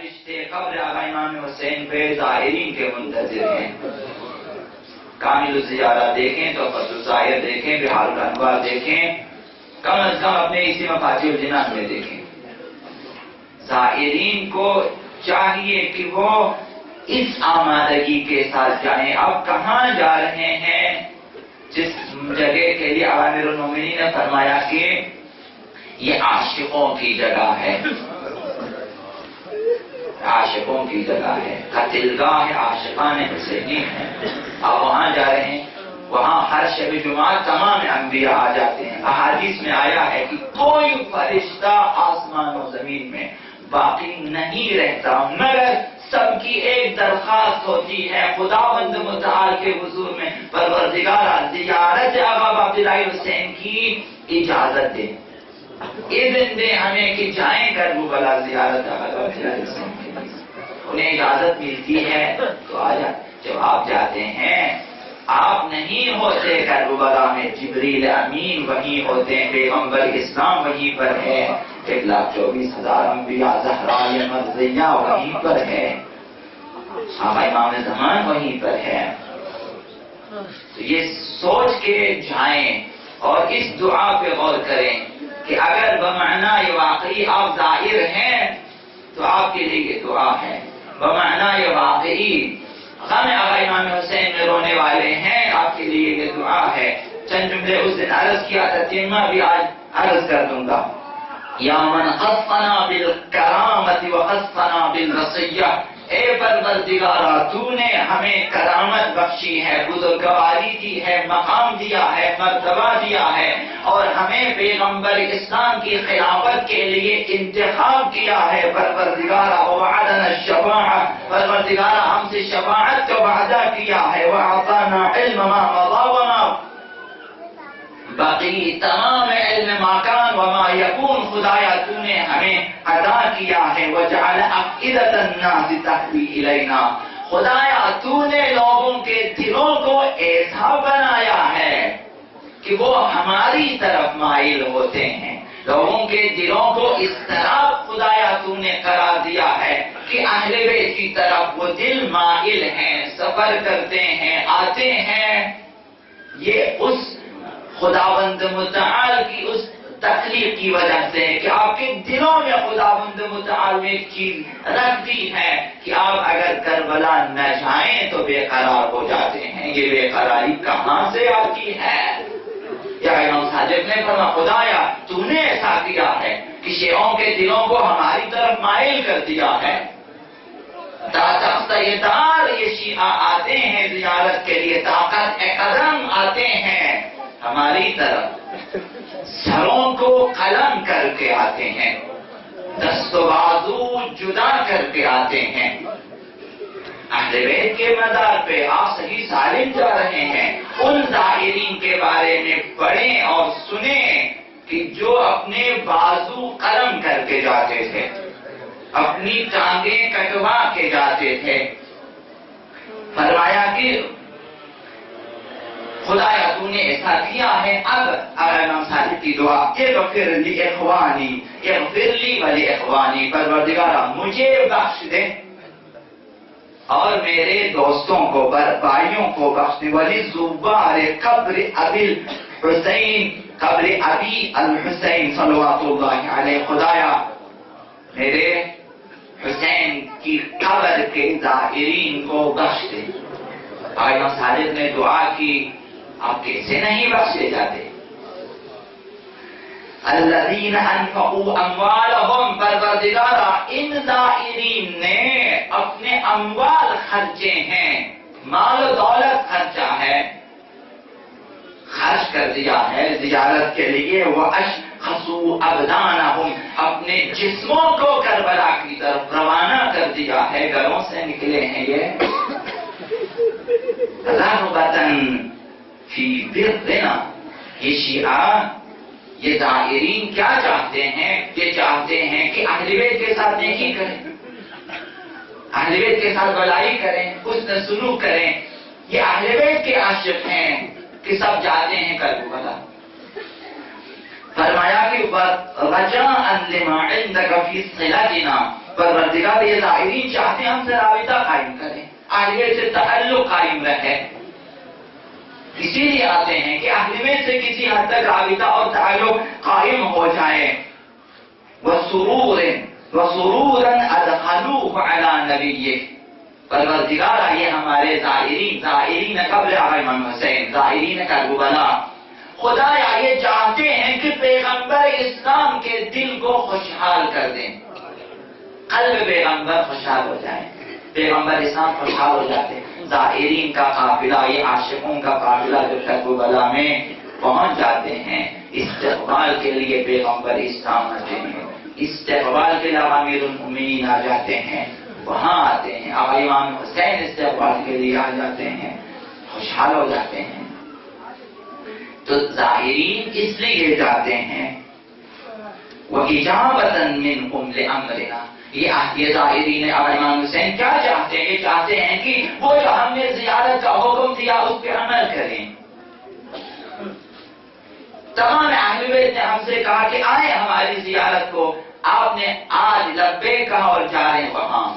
فرشتے قبر آقا امام حسین پہ زائرین کے منتظر ہیں. کامل الزیارہ دیکھیں، تحفۃ الزائر دیکھیں، بحار الانوار دیکھیں، کم از کم اپنے اسی مفاتیح الجنان میں دیکھیں. زائرین کو چاہیے کہ وہ اس آمادگی کے ساتھ جائیں. اب کہاں جا رہے ہیں؟ جس جگہ کے لیے امیر المومنین نے فرمایا کہ یہ عاشقوں کی جگہ ہے، عاشقوں کی جگہ ہے، قتلگاہ عاشقان حسینی ہے. آپ وہاں جا رہے ہیں، وہاں ہر شب جمعہ تمام انبیاء آ جاتے ہیں. احادیث میں آیا ہے کہ کوئی فرشتہ آسمان و زمین میں باقی نہیں رہتا مگر سب کی ایک درخواست ہوتی ہے خداوند متعال کے حضور میں، پروردگارا زیارت آقا عبداللہ حسین کی اجازت دے، اذن دے ہمیں کہ جائیں کربلا زیارت آقا عبداللہ حسین کی. انہیں اجازت ملتی ہے تو آ جاتے. جب آپ جاتے ہیں، آپ نہیں ہوتے کربلا میں، جبریل امین وہیں ہوتے ہیں، پیغمبر اسلام وہیں پر ہے، 1,24,000 انبیاء زہراء مرضیہ وہیں پر ہے، صحابہ امام زمان وہیں پر ہے. تو یہ سوچ کے جائیں اور اس دعا پہ غور کریں کہ اگر بمعنی یہ واقعی آپ ظاہر ہیں تو آپ کے لیے یہ دعا ہے، بمعنی یہ واقعی غم آقا امام حسین میں رونے والے ہیں آپ کے لیے یہ دعا ہے. چند جملے اس دن عرض کیا تھا، تیمہ بھی آج عرض کر دوں گا. یا من خصنا بالکرامت و خصنا بالرسیہ، اے پروردگارا تو نے ہمیں کرامت بخشی ہے، بزرگواری دی ہے، مقام دیا ہے، مرتبہ دیا ہے، اور ہمیں پیغمبر اسلام کی خلافت کے لیے انتخاب کیا ہے. پروردگارا وعدنا الشفاعہ، پروردگارا ہم سے شفاعت کا وعدہ کیا ہے. وعطانا علم ما مضى وما باقی، تمام علم ماکان وما یکون خدایا تو نے ہمیں عطا کیا ہے. وجعل افئدة الناس تهوی الینا، خدایا تو نے لوگوں کے دلوں کو ایسا بنایا ہے کہ وہ ہماری طرف مائل ہوتے ہیں. لوگوں کے دلوں کو اس طرح خدایا تو نے قرار دیا ہے کہ اہل بیت کی طرف وہ دل مائل ہیں، سفر کرتے ہیں، آتے ہیں. یہ اس خداوند متعال کی اس تخلیق کی وجہ سے کہ آپ کے دلوں میں خداوند متعال نے ایک چیز رکھ دی ہے کہ آپ اگر کربلا نہ جائیں تو بے قرار ہو جاتے ہیں. یہ بے قراری کہاں سے آتی ہے؟ یا امام صادق نے فرمایا خدایا تو نے ایسا کیا ہے کہ شیعوں کے دلوں کو ہماری طرف مائل کر دیا ہے. یہ شیعہ آتے ہیں زیارت کے لیے، طاقت قدم آتے ہیں ہماری طرف، سروں کو قلم کر کے آتے ہیں، دست و بازو جدا کر کے آتے ہیں. اہل بیت کے مدار پہ آپ صحیح سالم جا رہے ہیں. ان ظاہرین کے بارے میں پڑھیں اور سنیں کہ جو اپنے بازو قلم کر کے جاتے تھے، اپنی ٹانگیں کٹوا کے جاتے تھے. فرمایا کہ خدایا تو نے ایسا کیا ہے. اب امام صادق کی دعا، اغفر لی اخوانی، اغفر لی ولی اخوانی، پروردگارا مجھے بخش دے اور میرے دوستوں کو، بھائیوں کو بخش دے. ولی زوار قبر ابی الحسین، قبر ابی الحسین صلوات اللہ علیہ، خدایا میرے حسین کی قبر کے زائرین کو بخش دے. امام صادق نے دعا کی، آپ کیسے نہیں بخشے جاتے؟ الذین انفقوا اموالہم، پروردگارا ان زائرین نے اپنے اموال خرچے ہیں، مال و دولت خرچہ ہے، خرچ کر دیا ہے زیارت کے لیے. واشخصوا ابدانہم، اپنے جسموں کو کربلا کی طرف روانہ کر دیا ہے، گھروں سے نکلے ہیں یہ رغبتاً فی برنا. یہ شیعہ، یہ ظاہرین کیا چاہتے ہیں؟ یہ چاہتے ہیں کہ اہل بیت کے ساتھ نیکی کریں، اہل بیت کے ساتھ بھلائی کریں، حسن سلوک کریں. یہ اہل بیت کے عاشق ہیں کہ سب جاتے ہیں کربلا. فرمایا کہ رجاء لما عندك فی صلتنا، پروردگار یہ ظاہرین چاہتے ہیں ہم سے رابطہ قائم کریں، اہل بیت سے تعلق قائم رہے، اسی لیے آتے ہیں کہ اہل بیت سے کسی حد تک رابطہ اور تعلق قائم ہو جائے۔ وَسُرُورًا أَدْخَلُوهُ عَلَى نَبِيِّهِ، پروردگار یہ ہمارے ظاہرین قبر امام حسین، ظاہرین کربلا، خدایا یہ چاہتے ہیں کہ پیغمبر اسلام کے دل کو خوشحال کر دیں، قلب پیغمبر خوشحال ہو جائے، پیغمبر اسلام خوشحال ہو جاتے ہیں۔ ظاہرین کا قافلہ، یہ عاشقوں کا قافلہ جو کربلا میں پہنچ جاتے ہیں، استقبال کے لیے پیغمبر اسلام آتے ہیں، استقبال کے لیے امیر المومنین آ جاتے ہیں، وہاں آتے ہیں، اب امام حسین استقبال کے لیے آ جاتے ہیں، خوشحال ہو جاتے ہیں۔ تو ظاہرین اس لیے جاتے ہیں، وَإِجَابَةً مِّنْهُمْ لِأَمْرِنَا، یہ ظاہرین اب امام حسین کیا چاہتے ہیں؟ یہ چاہتے ہیں کہ وہ جو ہم نے زیارت کا حکم دیا اس پہ عمل کریں۔ تمام اہل بیت نے ہم سے کہا کہ آئیں ہماری زیارت کو، آپ نے آج لبیک کہا اور جا رہے ہیں وہاں۔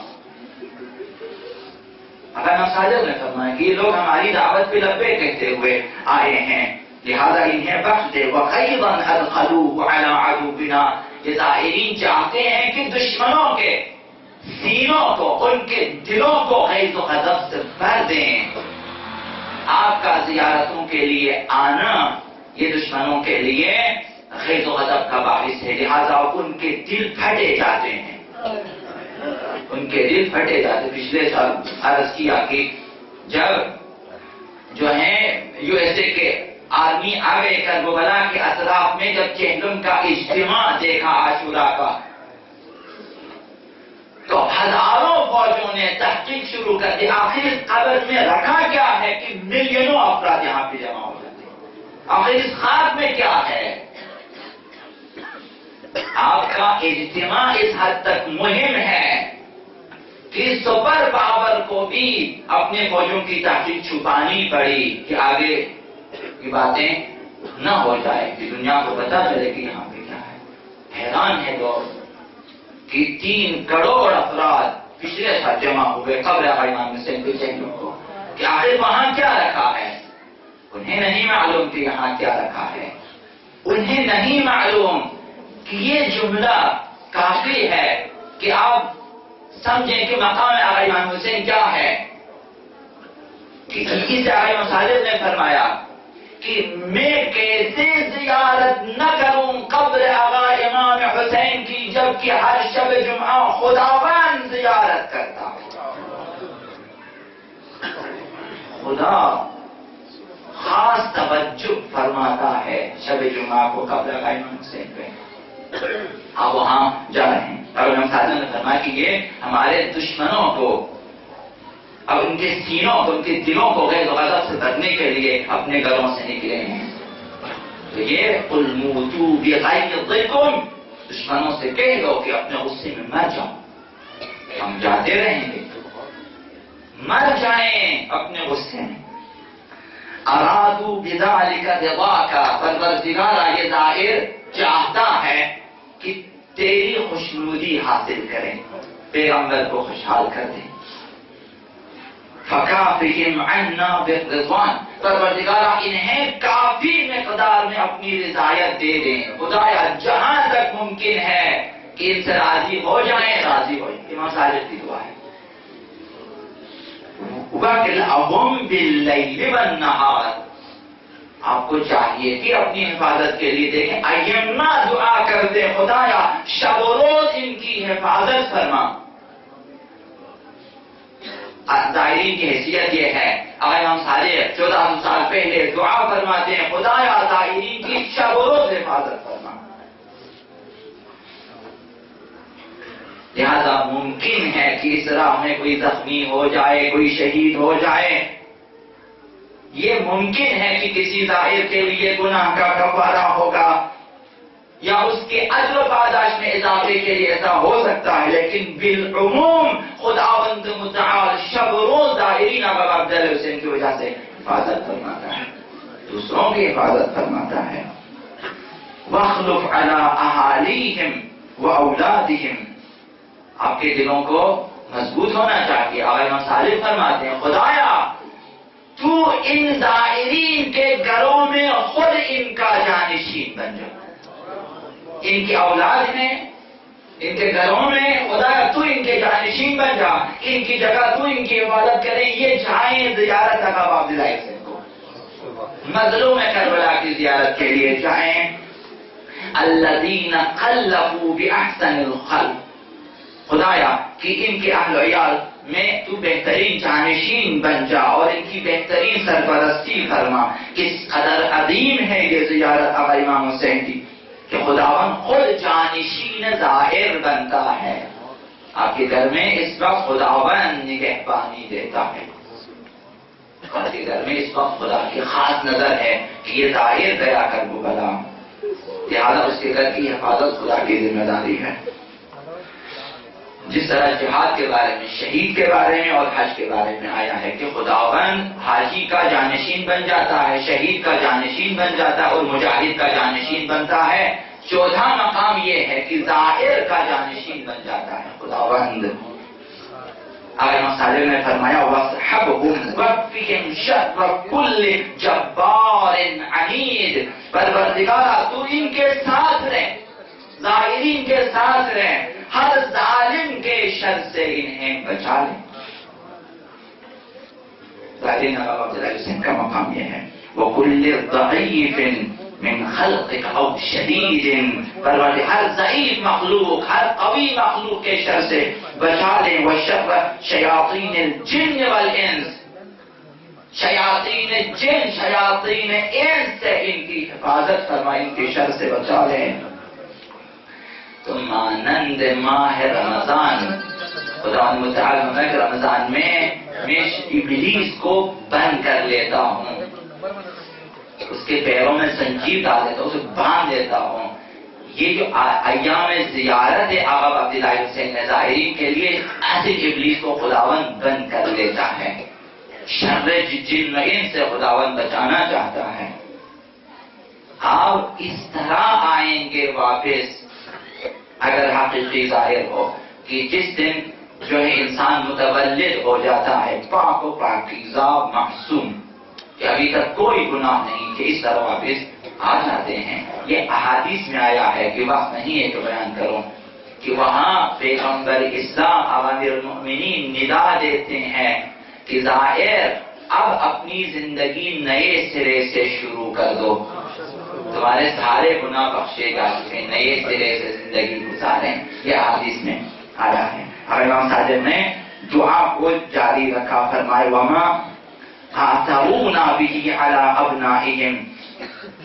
اگر مساجد نے فرمایا کہ یہ لوگ ہماری دعوت پہ لبیک کہتے ہوئے آئے ہیں، لہذا انہیں بخش دے۔ وَخَيْضًا أَدْخَلُوهُ عَلَىٰ عَدُوِّنَا، یہ ظاہرین چاہتے ہیں کہ دشمنوں کے سینوں کو، ان کے دلوں کو غیظ و غضب سے بھر دیں۔ آپ کا زیارتوں کے لیے آنا یہ دشمنوں کے لیے غیظ و غضب کا باعث ہے، لہذا ان کے دل پھٹے جاتے ہیں، ان کے دل پھٹے جاتے۔ پچھلے سال عرض کیا کہ جب جو ہیں یو ایس اے کے آرمی آگے کربلا کے اطراف میں جب چہلم کا اجتماع دیکھا عاشورہ کا، تو ہزاروں فوجوں نے تحقیق شروع کر دی، آخر اس قبر میں رکھا کیا ہے کہ ملینوں افراد یہاں پہ جمع ہو جاتے ہیں، آخر اس خاک میں کیا ہے؟ آپ کا اجتماع اس حد تک مہم ہے کہ سپر پاور کو بھی اپنے فوجوں کی تحقیق چھپانی پڑی کہ آگے کی باتیں نہ ہو جائے، کہ دنیا کو پتا چلے کہ یہاں پہ کیا ہے۔ حیران ہے لوگ کہ 3 کروڑ افراد پچھلے سال جمع ہوئے قبر امام حسین کے چہلوں کو، کہ آخر وہاں کیا رکھا ہے؟ انہیں نہیں معلوم کہ یہاں کیا رکھا ہے، انہیں نہیں معلوم کہ یہ جملہ کافی ہے کہ آپ سمجھیں کہ مقام امام حسین کیا ہے۔ کہ اس آئے مساجد نے فرمایا کہ میں کیسے زیارت نہ کروں قبر آقا امام حسین کی، جبکہ ہر شب جمعہ خداوند زیارت کرتا ہوں۔ خدا خاص توجہ فرماتا ہے شب جمعہ کو قبر آقا امام حسین پہ، آپ وہاں جا رہے ہیں۔ اور امام صاحب نے فرمایا کہ یہ ہمارے دشمنوں کو، اب ان کے سینوں کو، ان کے دلوں کو غیظ و غضب سے بھرنے کے لیے اپنے گھروں سے نکلے ہیں۔ تو یہ قُلْ مُوتُوا بِغَيْظِكُمْ، دشمنوں سے کہہ دو کہ اپنے غصے میں مر جاؤ، ہم جاتے رہیں گے، مر جائیں اپنے غصے میں۔ أَرَادُوا بِذَلِكَ رِضَاكَ، پروردگارا یہ ظاہر چاہتا ہے کہ تیری خوشنودی حاصل کریں، پیغمبر کو خوشحال کر دیں۔ فَكَافِهِمْ عَنَّا بِالرِّضْوَانِ، پروردگارا انہیں کافی مقدار میں اپنی رضایت دے دیں۔ خدایا جہاں تک ممکن ہے کہ ان سے راضی ہو جائیں، راضی ہو جائیں۔ امام صادق کی دعا ہے۔ وَكِلْأَهُمْ بِاللَّيْلِ وَالنَّهَارِ، آپ کو چاہیے کہ اپنی حفاظت کے لیے دیکھیں، ایما دعا کرتے خدایا شب و روز ان کی حفاظت فرما۔ ظاہرین کی حیثیت یہ ہے، اگر ہم سارے 1400 سال پہلے دعا فرماتے ہیں خدایا ظاہرین کی شب و روز حفاظت فرما۔ لہذا ممکن ہے کہ اس راہ میں کوئی زخمی ہو جائے، کوئی شہید ہو جائے، یہ ممکن ہے کہ کسی ظاہر کے لیے گناہ کا کفارہ ہوگا یا اس کے اجر و پاداش میں اضافے کے لیے ایسا ہو سکتا ہے، لیکن بالعموم خداوند متعال شب روز ظاہرین ابو عبداللہ حسین کی وجہ سے حفاظت فرماتا ہے، دوسروں کی حفاظت فرماتا ہے۔ وَاخْلُفْ عَلَىٰ أَحَالِيهِمْ وَأَوْلَادِهِمْ، آپ کے دلوں کو مضبوط ہونا چاہیے. اور امام صادق فرماتے ہیں خدایا تو ان زائرین کے گھروں میں خود ان کا جانشین بن جا. ان کی اولاد میں، ان کے گھروں میں خدایا تو ان کے جانشین بن جا. ان کی جگہ تو ان کی عبادت کریں. یہ جائیں زیارت عقبہ عبداللہ سے کو مظلوم کربلا کی زیارت کے لیے جائیں. الذین خلقوا باحسن الخلق. خدایا کہ ان کے اہل و عیال میں تو بہترین جانشین بن جا اور ان کی بہترین سرپرستی فرما. اس قدر عظیم ہے یہ زیارت آقا امام حسین کی کہ خداوند خود جانشین ظاہر بنتا ہے. آپ کے گھر میں اس وقت خداوند نگہبانی دیتا ہے. آپ کے گھر میں اس وقت خدا کی خاص نظر ہے کہ یہ ظاہر گیا کربلا، لہذا اس کے گھر کی حفاظت خدا کی ذمہ داری ہے. جس طرح جہاد کے بارے میں، شہید کے بارے میں اور حج کے بارے میں آیا ہے کہ خداوند حاجی کا جانشین بن جاتا ہے، شہید کا جانشین بن جاتا ہے اور مجاہد کا جانشین بنتا ہے. چوتھا مقام یہ ہے کہ ظاہر کا جانشین بن جاتا ہے خداوند. امام صادق نے فرمایا وَاصْحَبْهُمْ وَقْفِهِمْ شَرَّ كُلِّ جَبَّارٍ عَنِيدٍ. پروردگارا تو ان کے ساتھ رہ، ظاہرین کے ساتھ رہ، ہر ظالم کے شر سے انہیں بچا لیں. ظاہرین علیہ کا مقام یہ ہے وَكُلِّ ضَعِيفٍ من خلقك او شدید. پروردگار ہر ضعیف مخلوق، ہر قوی مخلوق کے شر سے بچا لیں. وشر شیاطین الجن والانس. شیاطین جن، شیاطین انس سے ان کی حفاظت فرما، ان کے شر سے بچا لیں. تو مانند ماہ رمضان خدا متعال میں رمضان میں ابلیس کو بند کر لیتا ہوں، اس کے پیروں میں زنجیر ڈال دیتا ہوں، اسے باندھ دیتا ہوں. یہ جو ایام زیارت ہے آقا عبداللہ حسین ظاہرین کے لیے ایسے ابلیس کو خداوند بند کر لیتا ہے. شر جن و انس سے خداوند بچانا چاہتا ہے. آپ اس طرح آئیں گے واپس اگر حقیقی ظاہر ہو کہ جس دن جو ہے انسان متولد ہو جاتا ہے پاک و پاکیزہ معصوم، کہ ابھی تک کوئی گناہ نہیں، کہ اس طرح واپس آ جاتے ہیں. یہ احادیث میں آیا ہے کہ وقت نہیں ہے کہ بیان کروں کہ وہاں پیغمبر اسلام اوامر المؤمنین ندا دیتے ہیں کہ ظاہر اب اپنی زندگی نئے سرے سے شروع کر دو، تمہارے سارے گناہ بخشے جا چکے، نئے سرے سے زندگی گزاریں. یہ حدیث میں آیا ہے. اور امام صادق نے دعا کو جاری رکھا، فرمائے وما آثرون به علی ابنائہم.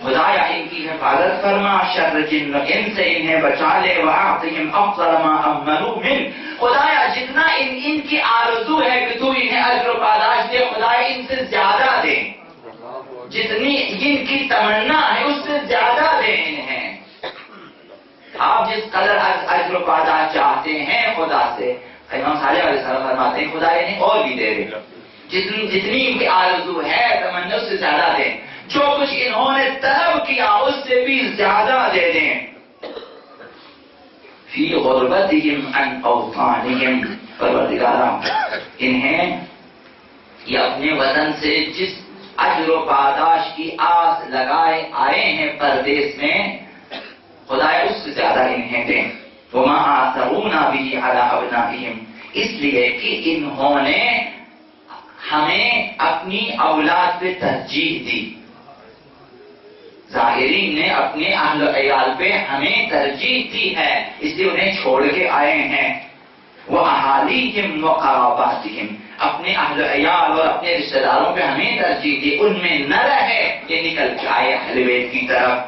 خدایا ان کی حفاظت فرما، شر جن و انس سے انہیں بچا لے. وَأَعْطِهِمْ أَفْضَلَ مَا أَمَّنُوا مِنْ. خدایا جتنا ان کی آرزو ہے کہ تو انہیں اجر و پاداش دے، خدایا ان سے زیادہ دے. جتنی ان کی تمنا ہے اس سے زیادہ دے انہیں. آپ جس قدر اجر و پاداش چاہتے ہیں خدا سے، امام صالح علیہ السلام فرماتے ہیں خدا انہیں اور بھی دے دے. جتنی ان کی آرزو ہے تمنا اس سے زیادہ دیں. جو کچھ انہوں نے طلب کیا اس سے بھی زیادہ دے دیں. فی غربتہم عن اوطانہم. پروردگارا انہیں یہ اپنے وطن سے جس اجر و پاداش کی آس لگائے آئے ہیں پردیس میں، خدایا اس سے زیادہ انہیں دیں. وما آثرون به علی ابنائہم. اس لیے کہ انہوں نے ہمیں اپنی اولاد پہ ترجیح دی. ظاہرین نے اپنے اہل و عیال پہ ہمیں ترجیح دی ہے، اس لیے انہیں چھوڑ کے آئے ہیں. وَأَحَالِيهِمْ وَقَرَابَاتِهِمْ. اپنے اہل و عیال اور اپنے رشتہ داروں پہ ہمیں ترجیح دی، ان میں نہ رہے. یہ نکل کے آئے اہل بیت کی طرف.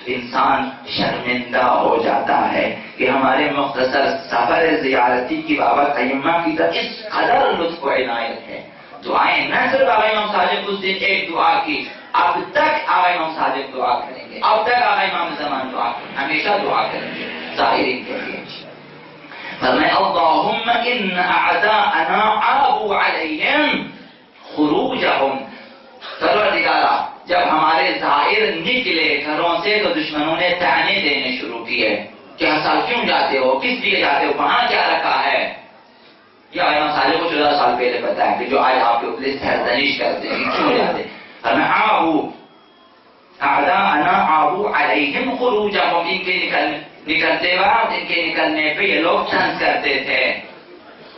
انسان شرمندہ ہو جاتا ہے کہ ہمارے مختصر سفر زیارتی کی بابت ائمہ کی طرف اس قدر لطف و عنایت ہے. دعائیں نہ صرف آقا امام صادق اس دن ایک دعا کی، اب تک آقا امام صادق دعا کریں گے، اب تک آقا امام زمان دعا کریں گے، ہمیشہ دعا کریں گے ظاہرین کے لیے. فرمائے اللہم ان اعداءنا عابوا علیہم خروجہم. پروردگارا جب ہمارے ظاہر نکلے گھروں سے تو دشمنوں نے طعنے دینے شروع کیے کہ ہر سال کیوں جاتے ہو، کس لیے جاتے ہو، وہاں کیا رکھا ہے؟ یہ امام صالح کو 14 سال پہلے پتا ہے کہ جو آج آپ کے اوپر سرزنش کرتے ہیں کیوں جاتے ہیں. اعداءنا آبو علیہم خروجہم، ان کے نکلتے وقت ان کے نکلنے پہ یہ لوگ طنز کرتے تھے،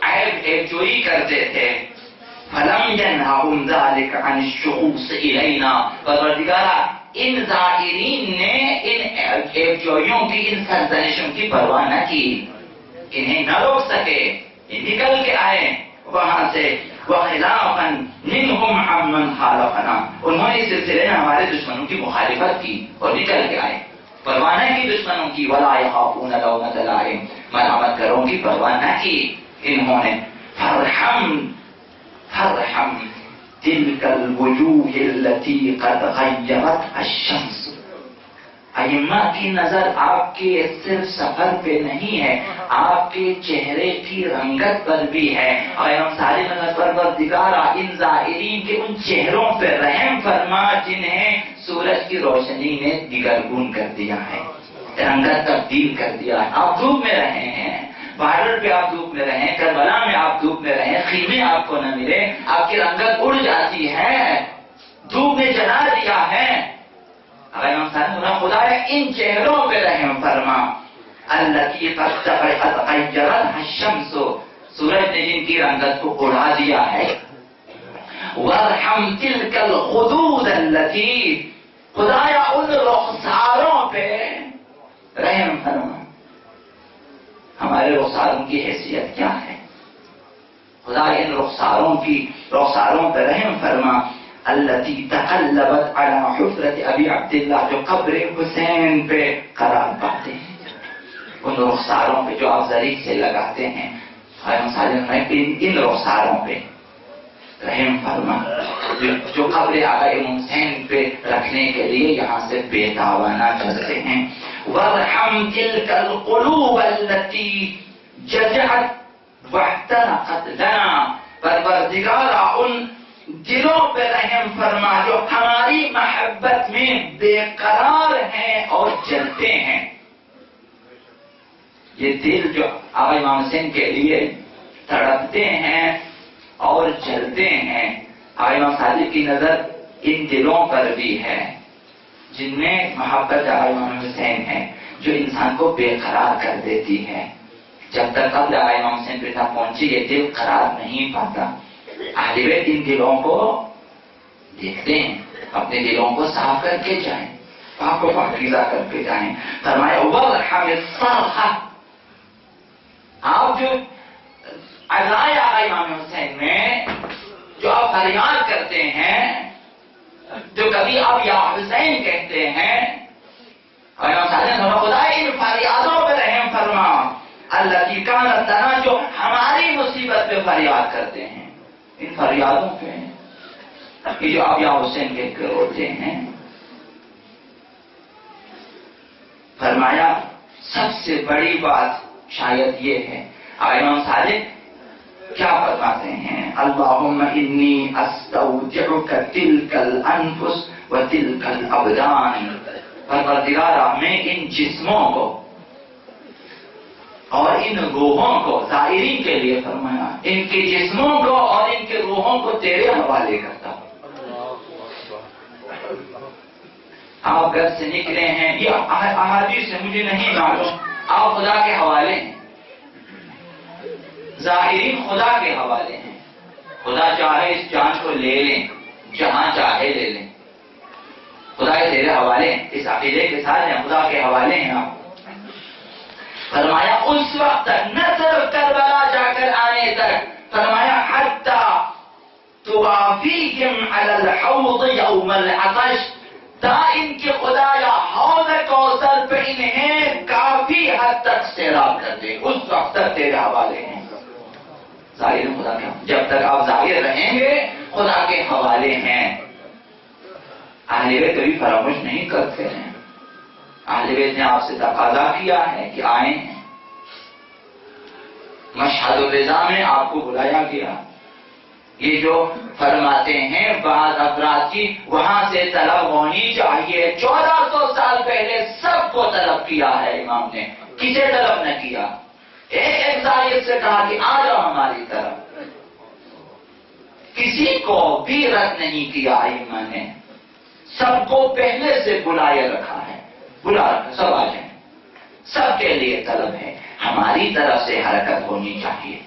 عیب چوری کرتے تھے. فلم ینہہم ذلک عن الشخوص الینا، پروردگارا ان زائرین نے ان عیب چوریوں کی، ان سرزنشوں کی پرواہ نہ کی، انہیں نہ روک سکے، نکل کے آئے وہاں سے. وخلافا منہم عمن خالفنا، انہوں نے اس سلسلے میں ہمارے دشمنوں کی مخالفت کی اور نکل کے آئے، پرواہ نہ کی دشمنوں کی. ولا یخافون لومۃ لائم، مرحمت کروں کی پرواہ نہ کی انہوں نے. فرحم تلک الوجوہ التي قد غیرتها الشمس. ائمہ کی نظر آپ کے صرف سفر پہ نہیں ہے، آپ کے چہرے کی رنگت پر بھی ہے. اور ہم ساری نظر پروردگارا ان زائرین کے ان چہروں پہ رحم فرما جنہیں سورج کی روشنی نے دگرگون کر دیا ہے، رنگت تبدیل کر دیا ہے. آپ دھوپ میں رہے ہیں، بارڈر پہ آپ دھوپ میں رہیں، کربلا میں آپ دھوپ میں رہیں، خیمے آپ کو نہ ملے، آپ کی رنگت اڑ جاتی ہے، دھوپ نے جلا دیا ہے. اگر ہم خدا ان چہروں پہ رحم فرما. التی قد غیرتها الشمس، سورج نے جن کی رنگت کو اڑا دیا ہے. وارحم تلک الخدود التی، خدایا ان رخساروں پہ رحم فرما. ہمارے رخساروں کی حیثیت کیا ہے؟ خدا ان رخساروں پہ رحم فرما. التي تقلبت على حفرة ابی عبداللہ، جو قبر حسین پہ قرار پاتے ہیں، ان رخساروں پہ جو آپ زریق سے لگاتے ہیں. ان رخساروں پہ رحم فرما جو قبر آقا امام حسین پہ رکھنے کے لیے یہاں سے بےتاوانہ چلتے ہیں. وارحم تلك القلوب التي جزعت واحترقت لنا، پروردگارا ان دلوں پہ رحم فرما جو ہماری محبت میں بے قرار ہیں اور جلتے ہیں. یہ دل جو آقا امام حسین کے لیے تڑپتے ہیں اور جلتے ہیں، آقا امام صادق کی نظر ان دلوں پر بھی ہے جن میں محبت آقا امام حسین ہے، جو انسان کو بے قرار کر دیتی ہے. جب تک قبل آقا امام حسین پہ نہ پہنچی یہ دل قرار نہیں پاتا. اہل بیت ان دلوں کو دیکھتے ہیں، اپنے دلوں کو صاف کر کے جائیں، پاک کو پاکیزہ کر کے جائیں. فرمایا وارحم الصرخہ، آپ جو عزائے آقا امام حسین میں جو آپ فریاد کرتے ہیں، جو کبھی آپ یا حسین کہتے ہیں، خدا ان فریادوں پر رحم فرما. التی کانت لنا، جو ہماری مصیبت پہ فریاد کرتے ہیں، ان فریادوں پہ جو آپ یا حسین کہہ کے روتے ہیں. فرمایا سب سے بڑی بات شاید یہ ہے، امام صادق کیا فرماتے ہیں؟ اللہم انی استودعک تلک الانفس و تلک الابدان. پروردگارا میں ان جسموں کو اور ان روحوں کو، زائرین کے لیے فرمایا، ان کے جسموں کو اور ان کے روحوں کو تیرے حوالے کرتا ہوں. آپ گھر سے نکلے ہیں، یہ احادیث سے مجھے نہیں معلوم، آپ خدا کے حوالے ہیں. زائرین خدا کے حوالے ہیں. خدا چاہے اس جان کو لے لیں، جہاں چاہے لے لیں، خدا کے تیرے حوالے ہیں. اس عقیدے کے ساتھ ہیں خدا کے حوالے ہیں آپ. فرمایا اس وقت نہ صرف کربلا جا کر آنے تک، فرمایا حتی توافیہم علی الحوض یوم العطش، تا ان کے خدایا حوض کوثر پہ انہیں کافی حد تک سیراب کر دے، اس وقت تک تیرے حوالے ہیں. ظاہر خدا کے، جب تک آپ ظاہر رہیں گے خدا کے حوالے ہیں. اہل بیت کبھی فراموش نہیں کرتے ہیں. اہل بیت نے آپ سے تقاضا کیا ہے کہ آئیں. مشہد الرضا میں آپ کو بلایا گیا. یہ جو فرماتے ہیں بعض افراد کی وہاں سے طلب ہونی چاہیے، 1400 سال پہلے سب کو طلب کیا ہے امام نے. کسے طلب نہ کیا، ایک زائد سے کہا کہ آ جاؤ ہماری طرف، کسی کو بھی رد نہیں کیا ائمہ نے، سب کو پہلے سے بلائے رکھا ہے، بلا رکھا، سب آ جائیں، سب کے لیے طلب ہے، ہماری طرف سے حرکت ہونی چاہیے۔